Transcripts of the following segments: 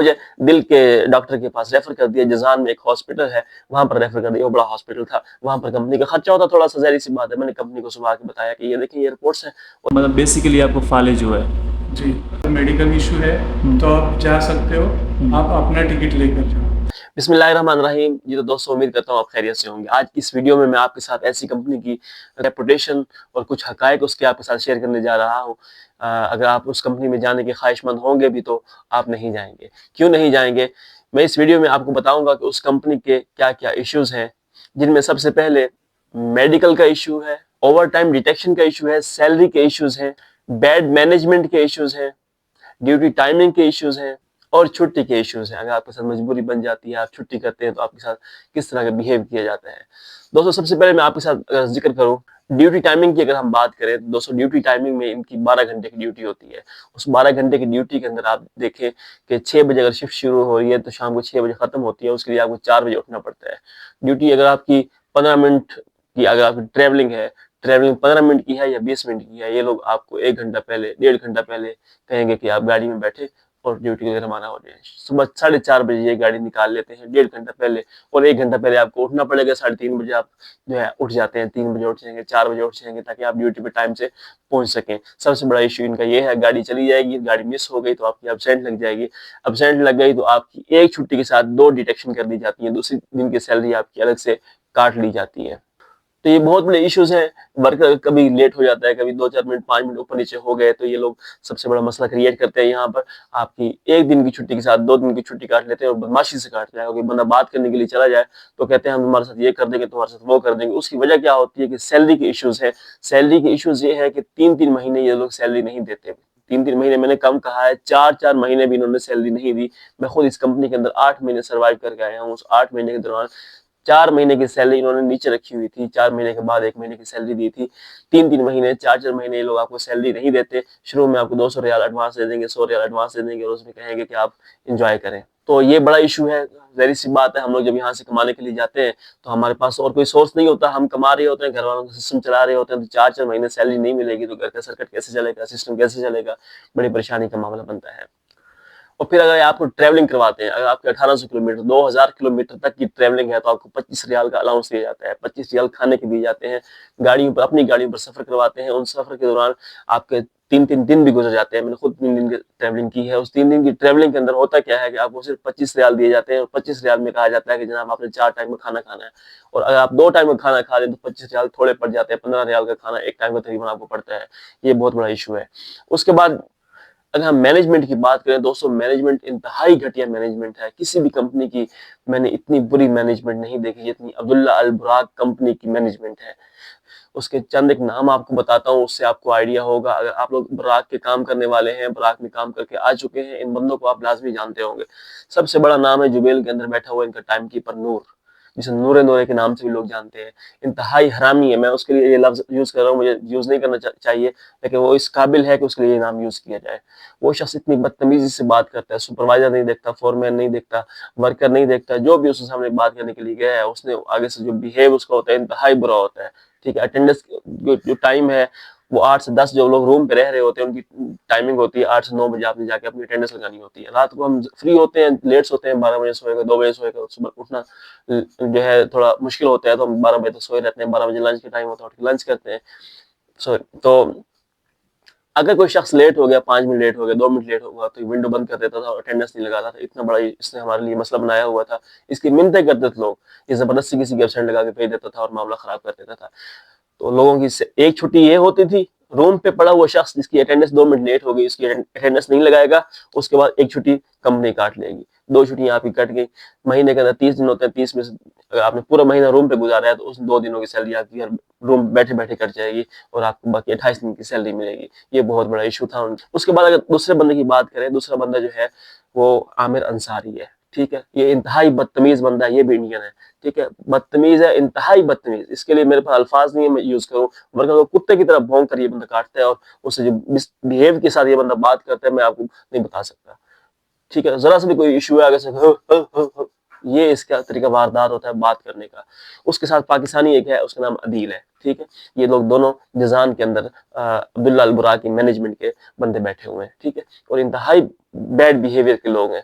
मुझे दिल के डॉक्टर के पास रेफर कर दिया। जज़ान में एक हॉस्पिटल है, वहाँ पर रेफर कर दिया। वो बड़ा हॉस्पिटल था, वहाँ पर कंपनी का खर्चा होता थोड़ा सा, ज़ाहिर-सी बात है। मैंने कंपनी को सुबह आके बताया कि ये देखिए ये रिपोर्ट्स हैं। मतलब बेसिकली आपको फालिज हुआ है। जी, तो मेडिकल इशू है तो आप जा सकते हो, आप अपना टिकट लेकर जाओ। बिस्मिल्लाहिर्रहमानिर्रहीम। जी तो दोस्तों, उम्मीद करता हूँ आप खैरियत से होंगे। आज इस वीडियो में मैं आपके साथ ऐसी कंपनी की रेपुटेशन और कुछ हकायक उसके आपके साथ शेयर करने जा रहा हूँ। अगर आप उस कंपनी में जाने के ख्वाहिशमंद होंगे भी तो आप नहीं जाएंगे। क्यों नहीं जाएंगे? मैं इस वीडियो में आपको बताऊंगा कि उस कंपनी के क्या क्या इश्यूज हैं, जिनमें सबसे पहले मेडिकल का इशू है, ओवर टाइम डिटेक्शन का इशू है, सैलरी के इश्यूज हैं, बैड मैनेजमेंट के इश्यूज हैं, ड्यूटी टाइमिंग के इश्यूज हैं और छुट्टी के इश्यूज हैं। अगर आपके साथ मजबूरी बन जाती है, आप छुट्टी करते हैं, तो आपके साथ किस तरह का बिहेव किया जाता है। दोस्तों, सबसे पहले मैं आपके साथ अगर जिक्र करूं ड्यूटी टाइमिंग की, अगर हम बात करें तो दोस्तों, ड्यूटी टाइमिंग में इनकी 12 घंटे की ड्यूटी होती है। उस 12 घंटे की ड्यूटी के अंदर आप देखें कि 6 बजे अगर शिफ्ट शुरू हो रही है तो शाम को 6 बजे खत्म होती है। उसके लिए आपको 4 बजे उठना पड़ता है। ड्यूटी अगर आपकी 15 मिनट की, अगर आपकी ट्रेवलिंग है, ट्रेवलिंग 15 मिनट की है या 20 मिनट की है, ये लोग आपको 1 घंटा पहले, 1.5 घंटा पहले कहेंगे कि आप गाड़ी में बैठे और ड्यूटी के लिए रवाना हो जाए। सुबह 4:30 बजे ये गाड़ी निकाल लेते हैं, 1.5 घंटा पहले, और 1 घंटा पहले आपको उठना पड़ेगा। 3:30 बजे आप जो है उठ जाते हैं, 3 बजे उठ जाएंगे, 4 बजे उठ जाएंगे, ताकि आप ड्यूटी पे टाइम से पहुंच सकें। सबसे बड़ा इशू इनका ये है, गाड़ी चली जाएगी, गाड़ी मिस हो गई तो आपकी एब्सेंट लग जाएगी। एब्सेंट लग गई तो आपकी एक छुट्टी के साथ 2 डिटेक्शन कर दी जाती है, दूसरी दिन की सैलरी आपकी अलग से काट ली जाती है। तो ये बहुत बड़े इश्यूज हैं। वर्कर कभी लेट हो जाता है, कभी 2-4 मिनट, 5 मिनट ऊपर नीचे हो गए तो ये लोग सबसे बड़ा मसला क्रिएट करते हैं। यहाँ पर आपकी एक दिन की छुट्टी के साथ 2 दिन की छुट्टी काट लेते हैं, और बदमाशी से काटते हैं। अगर बंदा बात करने के लिए चला जाए तो कहते हैं हम तुम्हारे साथ ये कर देंगे, तुम्हारे साथ वो कर देंगे। उसकी वजह क्या होती है कि सैलरी के इश्यूज है। सैलरी के इश्यूज ये है कि 3-3 महीने ये लोग सैलरी नहीं देते। 3-3 महीने मैंने कम कहा है, 4-4 महीने भी इन्होंने सैलरी नहीं दी। मैं खुद इस कंपनी के अंदर 8 महीने सर्वाइव करके आया हूँ। उस 8 महीने के दौरान 4 महीने की सैलरी इन्होंने नीचे रखी हुई थी। 4 महीने के बाद 1 महीने की सैलरी दी थी। 3-3 महीने, 4-4 महीने ये लोग आपको सैलरी नहीं देते। शुरू में आपको 200 रियाल एडवांस दे देंगे, 100 रियाल एडवांस दे देंगे, और उसमें कहेंगे कि आप एंजॉय करें। तो ये बड़ा इशू है। ज़ाहिर सी बात है, हम लोग जब यहाँ से कमाने के लिए जाते हैं तो हमारे पास और कोई सोर्स नहीं होता। हम कमा रहे होते हैं, घर वालों का सिस्टम चला रहे होते हैं, तो 4-4 महीने सैलरी नहीं मिलेगी तो घर का सर्किट कैसे चलेगा, सिस्टम कैसे चलेगा? बड़ी परेशानी का मामला बनता है। और फिर अगर आपको ट्रैवलिंग करवाते हैं, अगर आपके 1800 किलोमीटर, 2000 किलोमीटर तक की ट्रैवलिंग है, तो आपको 25 रियाल का अलाउंस दिया जाता है। 25 रियाल खाने के दिए जाते हैं। गाड़ियों पर, अपनी गाड़ियों पर सफर करवाते हैं। उन सफर के दौरान आपके 3-3 दिन भी गुजर जाते हैं। मैंने खुद 3 दिन की ट्रैवलिंग की है। उस 3 दिन की ट्रैवलिंग के अंदर होता क्या है कि आपको सिर्फ 25 रियाल दिए जाते हैं, और 25 रियाल में कहा जाता है कि जनाब आपने 4 टाइम में खाना खाना है। और अगर आप 2 टाइम में खाना खा रहे हैं तो 25 रियाल थोड़े पड़ जाते हैं। 15 रियाल का खाना एक टाइम का तकरीबन आपको पड़ता है। ये बहुत बड़ा इशू है। उसके बाद अगर हम मैनेजमेंट की बात करें दोस्तों, मैनेजमेंट इंतहाई घटिया मैनेजमेंट है। किसी भी कंपनी की मैंने इतनी बुरी मैनेजमेंट नहीं देखी जितनी अब्दुल्ला अल बुराक कंपनी की मैनेजमेंट है। उसके चंद एक नाम आपको बताता हूँ, उससे आपको आइडिया होगा। अगर आप लोग बुराक के काम करने वाले हैं, बुराक में काम करके आ चुके हैं, इन बंदों को आप लाजमी जानते होंगे। सबसे बड़ा नाम है जुबेल के अंदर बैठा हुआ इनका टाइम कीपर नूर, जिसे नूरे नूरे के नाम से भी लोग जानते हैं। इंतहाई हरामी है। मैं उसके लिए ये लफ्ज यूज कर रहा हूँ, मुझे यूज नहीं करना चाहिए, लेकिन वो इस काबिल है कि उसके लिए ये नाम यूज किया जाए। वो शख्स इतनी बदतमीजी से बात करता है, सुपरवाइजर नहीं देखता, फोरमैन नहीं देखता, वर्कर नहीं देखता। जो भी उसके सामने बात करने के लिए गया है, उसने आगे से जो बिहेव उसका होता है इंतहाई बुरा होता है। ठीक है, अटेंडेंस जो टाइम है वो 8 से 10, जो लोग रूम पे रह रहे होते हैं उनकी टाइमिंग होती है 8 से 9 बजे आपने जाके अपनी अटेंडेंस लगानी होती है। रात को हम फ्री होते हैं, लेट सोते हैं, 12 बजे सोएगा, 2 बजे सोएगा, सुबह उठना जो है थोड़ा मुश्किल होता है, तो हम 12 बजे तक सोए रहते हैं। 12 बजे लंच के टाइम होता है, उठ के लंच करते हैं। सो तो अगर कोई शख्स लेट हो गया, 5 मिनट लेट हो गया, 2 मिनट लेट होगा, तो विंडो बंद कर देता था और अटेंडेंस नहीं लगाता था। इतना बड़ा इसने हमारे लिए मसला बनाया हुआ था। इसकी मिन्नतें करते थे लोग, ये जबरदस्ती किसी की एब्सेंट लगा के भेज देता था और मामला खराब कर देता था। तो लोगों की एक छुट्टी ये होती थी, रूम पे पड़ा हुआ शख्स जिसकी अटेंडेंस 2 मिनट लेट हो गई, उसकी अटेंडेंस नहीं लगाएगा, उसके बाद एक छुट्टी कंपनी काट लेगी। 2 छुट्टियां आपकी कट गई। महीने के अंदर 30 दिन होते हैं, 30 में से अगर आपने पूरा महीना रूम पे गुजारा है तो उस 2 दिनों की सैलरी आपकी हर रूम बैठे बैठे कट जाएगी, और आपको बाकी 28 दिन की सैलरी मिलेगी। ये बहुत बड़ा इशू था। उसके बाद अगर दूसरे बंदे की बात करें, दूसरा बंदा जो है वो आमिर अंसारी है। ठीक है, ये इंतहाई बदतमीज बंदा है। ये भी इंडियन है। ठीक है, बदतमीज है, इंतहाई बदतमीज। इसके लिए मेरे पास अल्फाज नहीं है मैं यूज करूं, वरना वो कुत्ते की तरह भौंक कर ये बंदा काटता है, और उससे जो बिहेव के साथ ये बंदा बात करता है मैं आपको नहीं बता सकता। ठीक है, जरा सा भी कोई इशू है आगे से ये इसका तरीका वारदात होता है बात करने का। उसके साथ पाकिस्तानी एक है, उसका नाम अदील है। ठीक है, ये लोग दोनों जजान के अंदर अब्दुल्ला अल बुरा की मैनेजमेंट के बंदे बैठे हुए हैं। ठीक है, और इंतहाई बैड बिहेवियर के लोग हैं।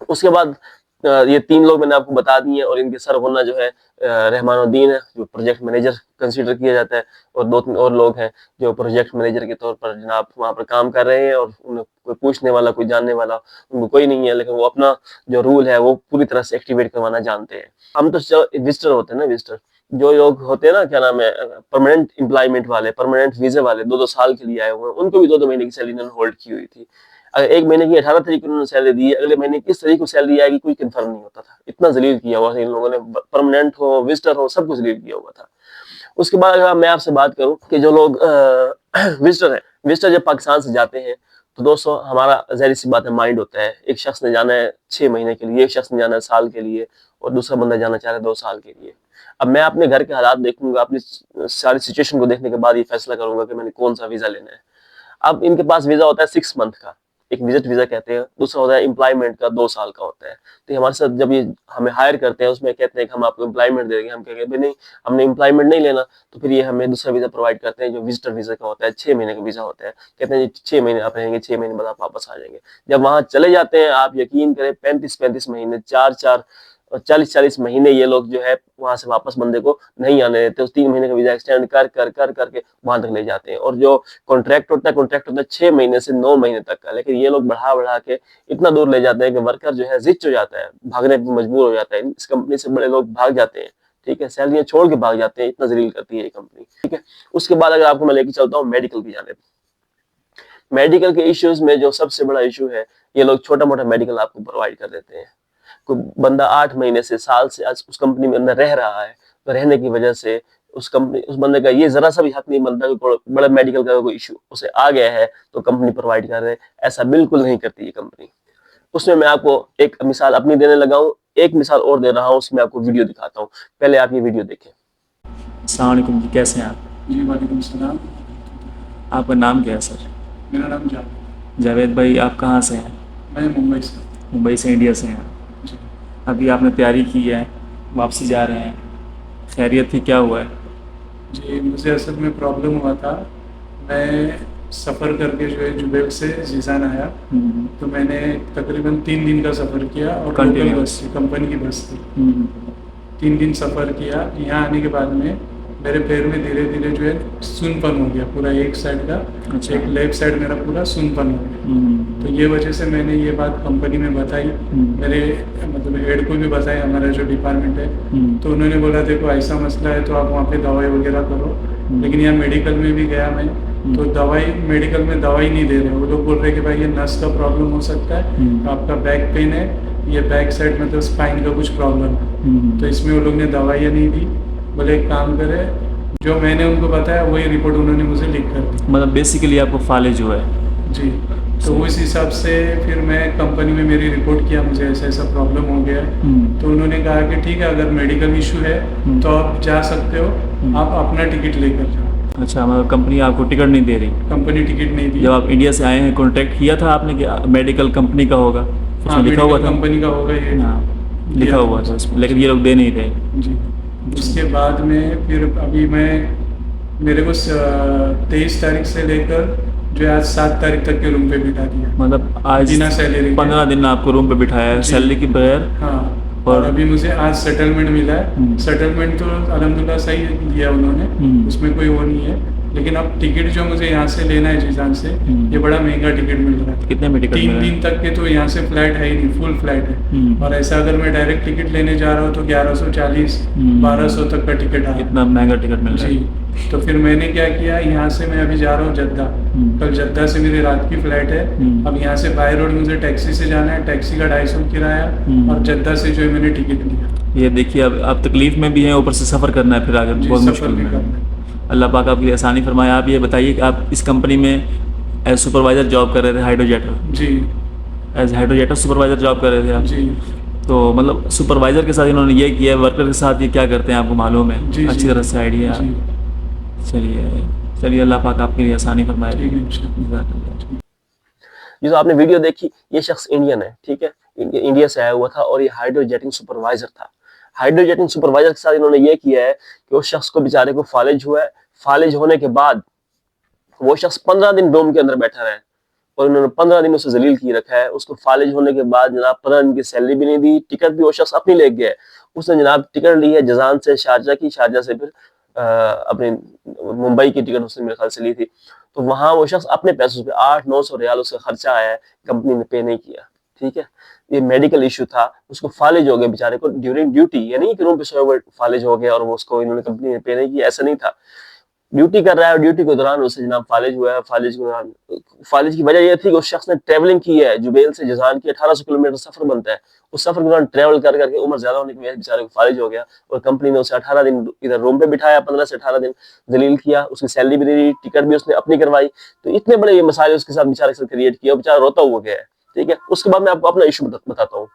उसके बाद ये 3 लोग मैंने आपको बता दिए और इनके सरगना जो है रहमानुद्दीन है, जो प्रोजेक्ट मैनेजर कंसीडर किया जाता है, और 2-3 और लोग हैं जो प्रोजेक्ट मैनेजर के तौर पर जनाब वहाँ पर काम कर रहे हैं, और उन्हें कोई पूछने वाला, कोई जानने वाला उनको कोई नहीं है, लेकिन वो अपना जो रूल है वो पूरी तरह से एक्टिवेट करवाना जानते हैं। हम तो विजिटर होते हैं ना, विजिटर जो लोग होते हैं ना, क्या नाम है, परमानेंट एम्प्लॉयमेंट वाले, परमानेंट वीजे वाले, 2-2 साल के लिए आए हुए हैं, उनको भी 2-2 महीने की सैलरी इन्होंने होल्ड की हुई थी। अगर 1 महीने की 18 तारीख को उन्होंने सैलरी दी है, अगले महीने किस तारीख को सैलरी आएगी कोई कंफर्म नहीं होता था। इतना जलील किया हुआ था इन लोगों ने, परमानेंट हो, विजिटर हो, सब कुछ जलील किया हुआ था। उसके बाद अगर मैं आपसे बात करूं कि जो लोग विजिटर हैं, विजिटर जब पाकिस्तान से जाते हैं तो दोस्तों हमारा ज़ाहिर सी बात है माइंड होता है। एक शख्स ने जाना है 6 महीने के लिए, एक शख्स ने जाना है साल के लिए, और दूसरा बंदा जाना चाह रहा है 2 साल के लिए। अब मैं अपने घर के हालात देखूंगा, अपनी सारी सिचुएशन को देखने के बाद ये फैसला करूंगा कि मैंने कौन सा वीजा लेना है। अब इनके पास वीजा होता है 6 मंथ का, एक विजिट वीजा कहते हैं, दूसरा होता है एम्प्लॉयमेंट का 2 साल का होता है। तो ये हमारे साथ जब ये हमें हायर करते हैं, उसमें कहते हैं कि हम आपको एम्प्लॉयमेंट दे देंगे, हम कहेंगे भाई नहीं, हमने एम्प्लॉयमेंट नहीं लेना, तो फिर ये हमें दूसरा वीजा प्रोवाइड करते हैं जो विजिटर वीजा का होता है, 6 महीने का वीजा होता है। कहते हैं 6 महीने आप रहेंगे, 6 महीने बाद आप वापस आ जाएंगे। जब वहां चले जाते हैं, आप यकीन करें 35-35 महीने, 4-4 और 40-40 महीने ये लोग जो है वहां से वापस बंदे को नहीं आने देते। उस 3 महीने का वीजा एक्सटेंड कर करके वहां तक ले जाते हैं। और जो कॉन्ट्रैक्ट होता है 6 महीने से 9 महीने तक का, लेकिन ये लोग बढ़ा के इतना दूर ले जाते हैं कि वर्कर जो है जिच हो जाता है, भागने पर मजबूर हो जाता है। इस कंपनी से बड़े लोग भाग जाते हैं, ठीक है, सैलरियां छोड़ के भाग जाते हैं, इतना जलील करती है ये कंपनी, ठीक है। उसके बाद अगर आपको मैं लेके चलता हूँ मेडिकल की जानिब, मेडिकल के इश्यूज में जो सबसे बड़ा इशू है, ये लोग छोटा मोटा मेडिकल आपको प्रोवाइड कर देते हैं। कोई बंदा 8 महीने से, साल से आज उस कंपनी में अंदर रह रहा है, तो रहने की वजह से उस बंदे का ये जरा सा भी हक नहीं बनता कि बड़ा मेडिकल का कोई इशू उसे आ गया है तो कंपनी प्रोवाइड कर रहे हैं। ऐसा बिल्कुल नहीं करती ये कंपनी। उसमें मैं आपको एक मिसाल अपनी देने लगा हूँ, एक मिसाल और दे रहा हूँ, उसमें आपको वीडियो दिखाता हूँ। पहले आप ये वीडियो देखें। अस्सलाम वालेकुम जी, कैसे हैं आप? जी वालेकुम सलाम। आपका नाम क्या है सर? मेरा नाम जावेद। जावेद भाई, आप कहाँ से हैं? मैं मुंबई से। मुंबई से, इंडिया से हैं? जी अभी आपने तैयारी की है, वापसी जा रहे हैं, खैरियत थी, क्या हुआ है? जी, मुझे असल में प्रॉब्लम हुआ था। मैं सफ़र करके जो है जुबैल से जीजान आया, तो मैंने तकरीबन 3 दिन का सफ़र किया, और लोकल Continuous। बस थी, कंपनी की बस थी। 3 दिन सफ़र किया। यहाँ आने के बाद में मेरे पैर में धीरे धीरे जो है सुनपन हो गया, पूरा एक साइड का, अच्छा। एक लेफ्ट साइड मेरा पूरा सुनपन हो गया। तो ये वजह से मैंने ये बात कंपनी में बताई, मेरे मतलब हेड को भी बताया, हमारा जो डिपार्टमेंट है। तो उन्होंने बोला देखो ऐसा मसला है तो आप वहाँ पे दवाई वगैरह करो। लेकिन यहाँ मेडिकल में भी गया मैं, तो दवाई, मेडिकल में दवाई नहीं दे रहे। वो लोग बोल रहे कि भाई ये नस का प्रॉब्लम हो सकता है, आपका बैक पेन है, ये बैक साइड मतलब स्पाइन का कुछ प्रॉब्लम है। तो इसमें वो लोग ने दवाइयाँ नहीं दी। बोले एक काम करे, जो मैंने उनको बताया वही रिपोर्ट उन्होंने मुझे लिख कर दी। मतलब बेसिकली आपको फालिज हुआ है? जी। तो उस हिसाब से फिर मैं कंपनी में मेरी रिपोर्ट किया, मुझे ऐसा ऐसा प्रॉब्लम हो गया है। तो उन्होंने कहा कि ठीक है, अगर मेडिकल इशू है तो आप जा सकते हो, आप अपना टिकट लेकर जाओ। अच्छा, मतलब कंपनी आपको टिकट नहीं दे रही? कंपनी टिकट नहीं दी। जब आप इंडिया से आए हैं, कॉन्टैक्ट किया था आपने कि मेडिकल कंपनी का होगा? हाँ, लिखा हुआ था, कंपनी का होगा ये। हाँ, लिखा हुआ था उसमें, लेकिन ये लोग दे नहीं रहे। जी। उसके बाद में फिर अभी मेरे को 23 तारीख से लेकर जो है आज 7 तारीख तक के रूम पे बिठा दिया। मतलब आज बिना सैलरी के। 15 दिन आपको रूम पे बिठाया है, जी। सैलरी के बगैर? हाँ। और अभी मुझे आज सेटलमेंट मिला है। हम्म। सेटलमेंट तो अल्हम्दुलिल्लाह सही दिया उन्होंने, उसमें कोई वो नहीं है। लेकिन अब टिकट जो मुझे यहाँ से लेना है जीजान से, ये बड़ा महंगा टिकट मिल रहा है। कितने में टिकट 3 मिला है? दिन तक के तो यहाँ से फ्लाइट है ही नहीं, फुल फ्लाइट है। और ऐसा अगर मैं डायरेक्ट टिकट लेने जा रहा हूँ तो 1140 1200 तक का टिकट आ। इतना महंगा टिकट मिल रहा है? जी। तो फिर मैंने क्या किया, यहाँ से मैं अभी जा रहा हूँ जद्दा। कल जद्दा से मेरी रात की फ्लाइट है। अब यहाँ से बाय रोड मुझे टैक्सी से जाना है, टैक्सी का 250 किराया, और जद्दा से जो है मैंने टिकट लिया। ये देखिए, अब आप तकलीफ में भी हैं, ऊपर से सफ़र करना है फिर आगे, बहुत सफ़र मुश्किल भी में। करना है। अल्लाह पाक आपकी आसानी फरमाए। आप ये बताइए कि आप इस कंपनी में एज सुपरवाइज़र जॉब कर रहे थे, हाइड्रोजेटर? जी। एज हाइड्रोजेटर सुपरवाइज़र जॉब कर रहे थे आप? जी। तो मतलब सुपरवाइज़र के साथ इन्होंने ये किया है, वर्कर के साथ ये क्या करते हैं आपको मालूम है? जी, अच्छी जी। तरह से आइडिया है। जी। चलिए अल्लाह पाक आपके लिए आसानी फरमाए। ठीक है, इंशाअल्लाह। ये जो आपने वीडियो देखी, ये शख्स इंडियन है, ठीक है, इंडिया से आया हुआ था, और ये हाइड्रोजेटिंग सुपरवाइजर था। हाइड्रोजेटिंग सुपरवाइजर के साथ इन्होंने ये किया है कि उस शख्स को बेचारे को फालिज हुआ है। फालिज होने के बाद वो शख्स 15 दिन डोम के अंदर बैठा रहा है, और उन्होंने 15 दिन उसे जलील की रखा है। उसको फालिज होने के बाद जनाब 15 दिन की सैलरी भी नहीं दी, टिकट भी वो शख्स अपनी ले गया है। उसने जनाब टिकट ली है जजान से शारजा की, शारजा से फिर अपने मुंबई की टिकट उसने मेरे ख्याल से ली थी। तो वहां वो शख्स अपने पैसों पे 800-900 रियाल उसका खर्चा आया है, कंपनी ने पे नहीं किया। ठीक है, ये मेडिकल इशू था, उसको फालिज हो गया बेचारे को ड्यूरिंग ड्यूटी, ये नहीं कि रूम पे सोए हुए फालिज हो गया और वो उसको इन्होंने कंपनी ने पे नहीं किया, ऐसा नहीं था। ड्यूटी कर रहा है और ड्यूटी के दौरान उसे जनाब फालिज हुआ है। फालिज के दौरान, फालिज की वजह यह थी कि उस शख्स ने ट्रेवलिंग की है, जुबैल से जजान की 1800 किलोमीटर सफर बनता है। उस सफर के दौरान ट्रेवल कर करके उम्र ज्यादा होने की वजह से बेचारे को फालिज हो गया और कंपनी ने उसे 18 दिन इधर रूम पे बिठाया, 15 से 18 दिन जलील किया, उसकी सैलरी भी दे दी, टिकट भी उसने अपनी करवाई। तो इतने बड़े ये मसाले उसके साथ बेचारे के साथ क्रिएट किया, बेचारा रोता हुआ गया है। ठीक है, उसके बाद मैं आपको अपना इशू बताता हूँ।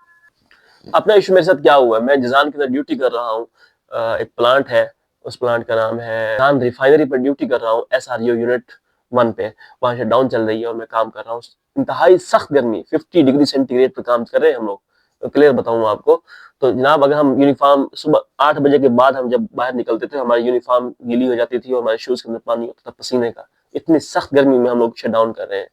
अपना इशू मेरे साथ क्या हुआ है, मैं जजान के अंदर ड्यूटी कर रहा हूँ, एक प्लांट है, उस प्लांट का नाम है जजान रिफाइनरी पर ड्यूटी कर रहा हूँ, SRU यूनिट 1 पे। वहां से डाउन चल रही है और मैं काम कर रहा हूँ। इंतहाई सख्त गर्मी, 50 डिग्री सेंटीग्रेड पे काम कर रहे हैं हम लोग। तो क्लियर बताऊँ आपको, तो जनाब अगर हम यूनिफॉर्म सुबह 8 बजे के बाद हम जब बाहर निकलते थे, हमारी यूनिफॉर्म गीली हो जाती थी और हमारे शूज के अंदर पानी होता था पसीने का। इतनी सख्त गर्मी में हम लोग शट डाउन कर रहे हैं।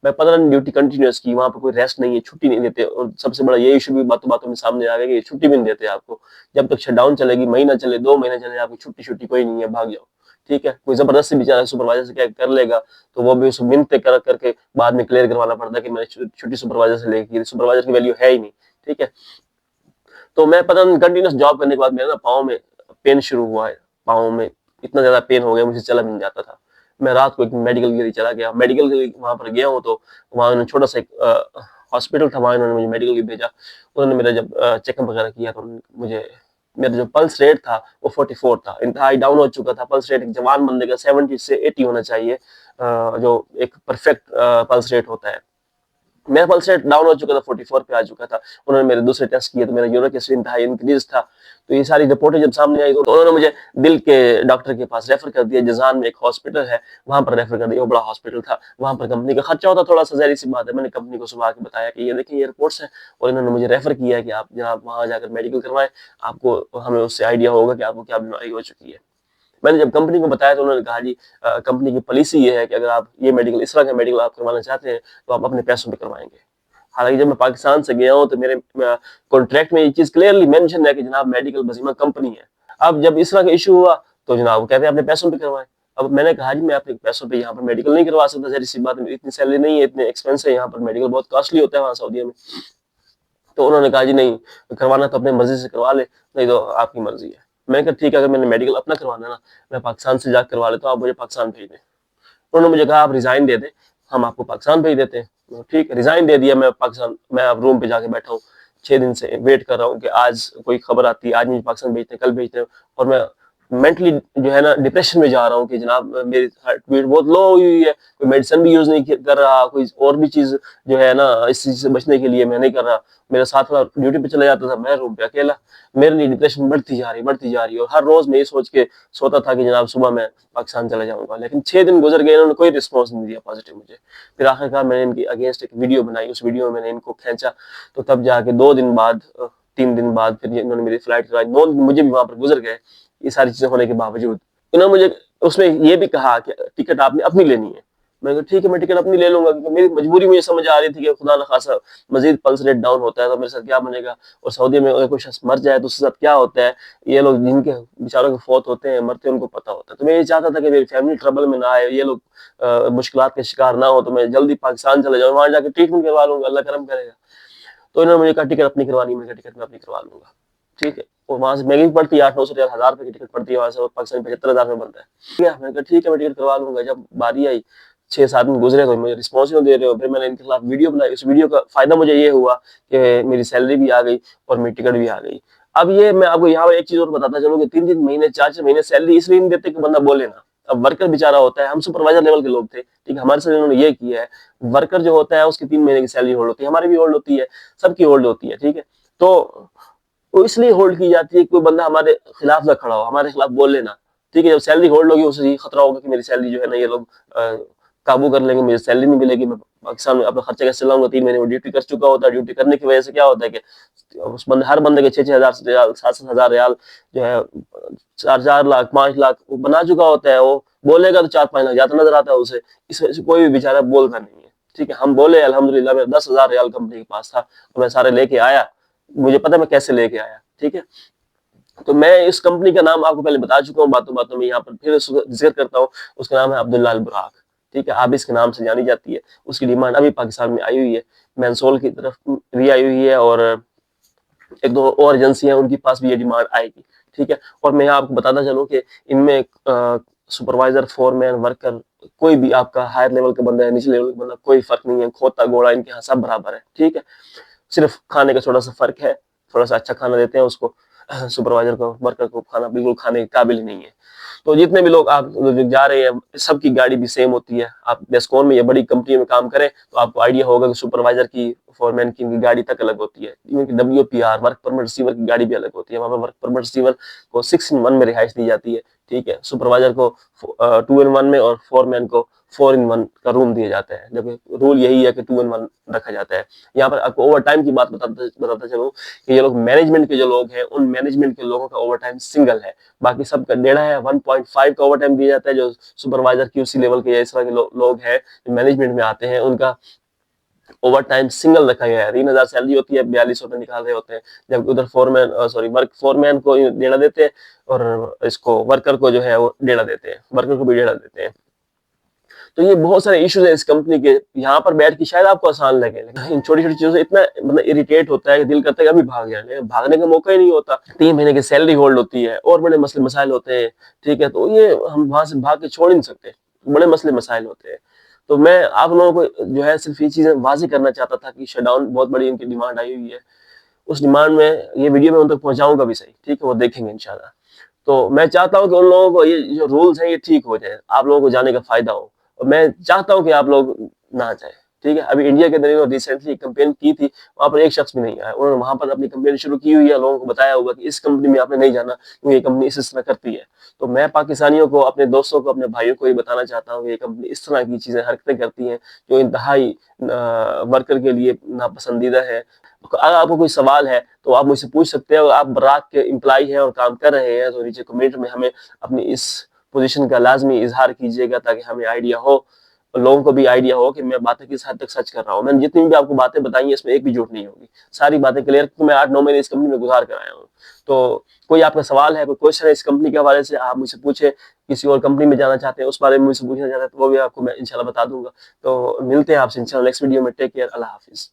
मैं 15 दिन ड्यूटी कंटिन्यूस की, वहां पर कोई रेस्ट नहीं है, छुट्टी नहीं देते। और सबसे बड़ा ये इशू भी बातों बातों में सामने आ गया कि छुट्टी भी नहीं देते आपको। जब तक शटडाउन चलेगी, महीना चले, 2 महीने चले, आपकी छुट्टी कोई नहीं है, भाग जाओ। ठीक है, कोई जबरदस्ती बेचारा सुपरवाइजर से क्या कर लेगा, तो वो भी उसको मिन्नतें कर करके बाद में क्लियर करवाना पड़ता है कि मैंने छुट्टी सुपरवाइजर से लेगी। सुपरवाइजर की वैल्यू है ही नहीं। ठीक है, तो मैं 15 दिन कंटिन्यूस जॉब करने के बाद मेरे ना पाँव में पेन शुरू हुआ है। पाँव में इतना ज्यादा पेन हो गया, मुझे चला भी नहीं जाता था। मैं रात को एक मेडिकल के लिए चला गया, मेडिकल के लिए वहां पर गया हूँ, तो वहां उन्होंने छोटा सा एक हॉस्पिटल था, वहां उन्होंने मुझे मेडिकल के लिए भेजा। उन्होंने मेरा जब चेकअप वगैरह किया तो मुझे, मेरा जो पल्स रेट था वो 44 था, इंतहाई डाउन हो चुका था। पल्स रेट एक जवान बंदे का 70 से 80 होना चाहिए, जो एक परफेक्ट पल्स रेट होता है। मेरा पल्स रेट डाउन हो चुका था, 44 पे आ चुका था। उन्होंने मेरे दूसरे टेस्ट किए तो मेरा यूरिक एसिड इंतहाई इंक्रीज था। तो ये सारी रिपोर्टें जब सामने आई तो उन्होंने मुझे दिल के डॉक्टर के पास रेफर कर दिया। जजान में एक हॉस्पिटल है, वहां पर रेफर कर दिया। वो बड़ा हॉस्पिटल था, वहां पर कंपनी का खर्चा होता थोड़ा सा, ज़ाहिर सी बात है। मैंने कंपनी को सुबह आके बताया कि ये देखिए ये रिपोर्ट्स हैं, और इन्होंने मुझे रेफर किया है कि आप जनाब वहां जाकर मेडिकल करवाएं, आपको, हमें उससे आइडिया होगा कि आपको क्या बीमारी हो चुकी है। मैंने जब कंपनी को बताया तो उन्होंने कहा जी कंपनी की पॉलिसी ये है कि अगर आप ये मेडिकल, इस तरह का मेडिकल आप करवाना चाहते हैं तो आप अपने पैसों पे करवाएंगे। हालांकि जब मैं पाकिस्तान से गया हूं तो मेरे कॉन्ट्रैक्ट में ये चीज क्लियरली मेंशन है कि जनाब मेडिकल बजीमा कंपनी है। अब जब इस तरह का इशू हुआ तो जनाब वो कहते हैं अपने पैसों पे करवाएं। अब मैंने कहा जी मैं अपने पैसों पे यहाँ पर मेडिकल नहीं करवा सकता, जहरी सी बात है, इतनी सैलरी नहीं है, इतने एक्सपेंस है यहाँ पर, मेडिकल बहुत कॉस्टली होता है वहाँ सऊदीया में। तो उन्होंने कहा जी नहीं, करवाना तो अपने मर्जी से करवा ले, नहीं तो आपकी मर्जी है। मैंने कहा ठीक है, अगर मैंने मेडिकल अपना करवाना ना, मैं पाकिस्तान से जाकर करवा लेता हूँ, आप मुझे पाकिस्तान भेज दें। उन्होंने मुझे कहा आप रिजाइन दे दें, हम आपको पाकिस्तान भेज देते हैं। ठीक है, रिजाइन दे दिया। मैं पाकिस्तान, मैं अब रूम पे जाके बैठा हूँ, 6 दिन से वेट कर रहा हूँ कि आज कोई खबर आती है, आज मुझे पाकिस्तान भेजते हैं, कल भेजते हैं। और मैं मेंटली जो है ना डिप्रेशन में जा रहा हूँ कि जनाब मेरी हार्ट बीट बहुत लो हुई है, कोई मेडिसिन भी यूज नहीं कर रहा, कोई और भी चीज जो है ना इस चीज से बचने के लिए मैं नहीं कर रहा। मेरा साथ वाला ड्यूटी पे चला जाता था, मैं रूम पे अकेला। मेरे लिए डिप्रेशन बढ़ती जा रही। और हर रोज मैं ये सोच के सोता था कि जनाब सुबह मैं पाकिस्तान चला जाऊंगा। लेकिन 6 दिन गुजर गए, इन्होंने कोई रिस्पॉन्स नहीं दिया पॉजिटिव मुझे। फिर आखिरकार मैंने इनकी अगेंस्ट एक वीडियो बनाई, उस वीडियो में मैंने इनको खींचा, तो तब जाके 2 दिन बाद, 3 दिन बाद फिर इन्होंने मेरी फ्लाइट कराई। 2 दिन मुझे भी वहां पर गुजर गए, ये सारी चीजें होने के बावजूद। इन्होंने मुझे उसमें ये भी कहा कि टिकट आपने अपनी लेनी है। मैंने कहा ठीक है, मैं टिकट अपनी ले लूंगा, क्योंकि मेरी मजबूरी मुझे समझ आ रही थी कि खुदा न खासा मजीद पल्स रेट डाउन होता है तो मेरे साथ क्या बनेगा, और सऊदी में अगर कोई शख्स मर जाए तो उसके साथ क्या होता है। ये लोग जिनके बेचारों के फौत होते हैं, मरते हैं, उनको पता होता है। तो मैं ये चाहता था कि मेरी फैमिली ट्रबल में ना आए, ये लोग मुश्किलात के शिकार ना हो, तो मैं जल्दी पाकिस्तान चले जाऊँ, वहां जाकर ट्रीटमेंट करवा लूंगा, अल्लाह करम करेगा। तो इन्होंने मुझे कहा टिकट अपनी करवानी, मैंने कहा टिकट मैं अपनी करवा लूंगा। ठीक है, और वहां से महंगी पड़ती है, 800-900 रियाल, 1000 रुपए की टिकट पड़ती है वहां से, पाकिस्तान 75,000 में बनता है। ठीक है, मैंने कहा ठीक है मैं टिकट करवा लूंगा। जब बारी आई, 6-7 दिन गुजरे तो मुझे रिस्पॉन्स नहीं दे रहे हो। फिर मैंने इनके खिलाफ वीडियो बनाई। उस वीडियो का फायदा मुझे ये हुआ कि मेरी सैलरी भी आ गई और मेरी टिकट भी आ गई। अब ये मैं आपको यहाँ पर एक चीज और बताता चलूँ कि 3-3 महीने, 4-4 महीने सैलरी इसलिए नहीं देते कि बंदा बोले ना। अब वर्कर बेचारा होता है, हम सुपरवाइजर लेवल के लोग थे, ठीक है, हमारे साथ इन्होंने ये किया है। वर्कर जो होता है उसकी 3 महीने की सैलरी होल्ड होती है, हमारी भी होल्ड होती है, सबकी होल्ड होती है। ठीक है, तो वो इसलिए होल्ड की जाती है कि कोई बंदा हमारे खिलाफ ना खड़ा हो, हमारे खिलाफ बोल लेना। ठीक है, जब सैलरी होल्ड होगी उसे ये खतरा होगा कि मेरी सैलरी जो है ना ये लोग काबू कर लेंगे, मुझे सैलरी नहीं मिलेगी, मैं पाकिस्तान में अपना खर्चा कैसे लाऊंगा। 3 महीने वो ड्यूटी कर चुका होता है। ड्यूटी करने की वजह से क्या होता है कि उस बंदे, हर बंदे के 6-6 हजार रियाल, 7-7 हजार रियाल जो है, 4-4 लाख, 5 लाख बना चुका होता है। वो बोलेगा तो 4-5 लाख ज्यादा नजर आता है उसे, इस वजह से कोई भी बेचारा बोलता नहीं है। ठीक है, हम बोले अल्हम्दुलिल्लाह, मेरा 10,000 रियाल कंपनी के पास था और मैं सारे लेके आया, मुझे पता है मैं कैसे लेके आया, ठीक है। तो मैं इस कंपनी का नाम आपको पहले बता चुका हूँ बातों बातों में, यहाँ पर फिर जिक्र करता हूँ। उसका नाम है अब्दुल्ला अल बुराक, ठीक है, आबिस के नाम से जानी जाती है। उसकी डिमांड अभी पाकिस्तान में आई हुई है, मैंसोल की तरफ भी आई हुई है और एक दो और एजेंसी हैं उनके पास भी ये डिमांड आएगी, ठीक है। और मैं आपको बताता चलूँ कि इनमें सुपरवाइजर, फोरमैन, वर्कर, कोई भी आपका हायर लेवल का बंदा है, निचले लेवल का बंदा, कोई फर्क नहीं है, खोता घोड़ा इनके यहाँ सब बराबर है, ठीक है। सिर्फ खाने का थोड़ा सा फर्क है, थोड़ा सा अच्छा खाना देते हैं उसको, सुपरवाइजर को, वर्कर को खाना बिल्कुल खाने के काबिल ही नहीं है। तो जितने भी लोग आप जा रहे हैं, सबकी गाड़ी भी सेम होती है। आप डेस्कॉन में या बड़ी कंपनी में काम करें तो आपको आइडिया होगा कि सुपरवाइजर की, फोरमैन की, इनकी गाड़ी तक अलग होती है। इवन की WPR, वर्क परमिट रिसीवर की गाड़ी भी अलग होती है। वहाँ पर वर्क परमिट रिसीवर को 6-in-1 में रिहाइश दी जाती है, ठीक है। सुपरवाइजर को 2-in-1 में और फोरमैन को 4-in-1 का रूम दिया जाता है, जबकि रूल यही है कि 2-in-1 रखा जाता है। यहाँ पर आपको ओवर टाइम की बात बताता चलूं कि ये लोग मैनेजमेंट के जो लोग हैं, उन मैनेजमेंट के लोगों का ओवर टाइम सिंगल है, बाकी सबका 1.5 है। 1.5 का ओवर टाइम दिया जाता है। जो सुपरवाइजर QC लेवल के इस तरह के लोग हैं, जो मैनेजमेंट में आते हैं, उनका ओवर टाइम सिंगल रखा गया है। 3,000 सैलरी होती है, 4200 रुपए निकाल रहे होते हैं, जबकि उधर फोरमैन को 1.5 देते हैं और इसको वर्कर को जो है वो 1.5 देते हैं, वर्कर को भी 1.5 देते हैं। तो ये बहुत सारे इश्यूज है इस कंपनी के। यहाँ पर बैठ के शायद आपको आसान लगे, लेकिन इन छोटी छोटी चीजों से इतना मतलब इरिटेट होता है कि दिल करता है कि अभी भाग जाए, लेकिन भागने का मौका ही नहीं होता। 3 महीने की सैलरी होल्ड होती है और बड़े मसले मसाइल होते हैं, ठीक है। तो ये हम वहां से भाग के छोड़ ही नहीं सकते, बड़े मसले मसाइल होते हैं। तो मैं आप लोगों को जो है सिर्फ ये चीजें वाज़ेह करना चाहता था कि शटडाउन बहुत बड़ी इनकी डिमांड आई हुई है। उस डिमांड में ये वीडियो में उन तक पहुंचाऊंगा भी सही, ठीक है, वो देखेंगे इंशाल्लाह। तो मैं चाहता हूं कि उन लोगों को ये जो रूल्स हैं ये ठीक हो जाए, आप लोगों को जाने का फायदा हो। और मैं चाहता हूं कि आप लोग ना जाए, ठीक है। अभी इंडिया के अंदर रिसेंटली कंपेन की थी, वहां पर एक शख्स भी नहीं आया। उन्होंने वहां पर अपनी कंपेन शुरू की हुई है, लोगों को बताया होगा कि इस कंपनी में आपने नहीं जाना क्योंकि ये कंपनी इस तरह करती है। तो मैं पाकिस्तानियों को, अपने दोस्तों को, अपने भाइयों को ये बताना चाहता हूँ कि ये कंपनी इस तरह की चीजें, हरकतें करती हैं जो इंतहाई वर्कर के लिए नापसंदीदा है। अगर आपको कोई सवाल है तो आप मुझसे पूछ सकते हैं। और आप बराक के एम्प्लॉय हैं और काम कर रहे हैं तो नीचे कमेंट में हमें अपनी इस पोजीशन का लाजमी इजहार कीजिएगा, ताकि हमें आइडिया हो, और लोगों को भी आइडिया हो कि मैं बातें किस हद तक सच कर रहा हूँ। मैंने जितनी भी आपको बातें बताई हैं इसमें एक भी झूठ नहीं होगी, सारी बातें क्लियर, क्योंकि मैं 8-9 महीने इस कंपनी में गुजार कर आया हूँ। तो कोई आपका सवाल है, कोई क्वेश्चन है इस कंपनी के हवाले से, आप मुझसे पूछे। किसी और कंपनी में जाना चाहते हैं, उस बारे में मुझसे पूछना चाहते हैं, तो वो भी आपको मैं इंशाल्लाह बता दूंगा। तो मिलते हैं आपसे इंशाल्लाह नेक्स्ट वीडियो में। टेक केयर, अल्लाह हाफिज।